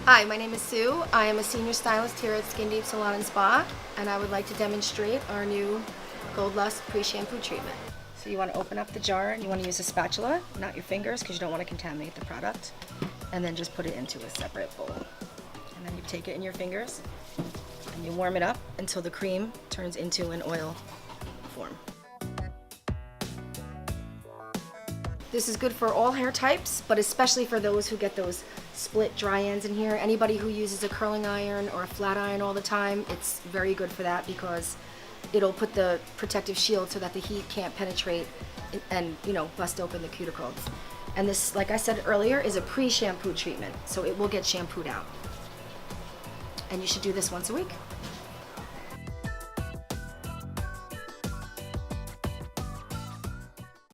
Hi, my name is Sue. I am a senior stylist here at Skin Deep Salon and Spa, and I would like to demonstrate our new Gold Pre-Shampoo Treatment. So you want to open up the jar and you want to use a spatula, not your fingers, because you don't want to contaminate the product, and then just put it into a separate bowl. And then you take it in your fingers and you warm it up until the cream turns into an oil form. This is good for all hair types, but especially for those who get those split dry ends in here. Anybody who uses a curling iron or a flat iron all the time, it's very good for that because it'll put the protective shield so that the heat can't penetrate and bust open the cuticles. And this, like I said earlier, is a pre-shampoo treatment, so it will get shampooed out. And you should do this once a week.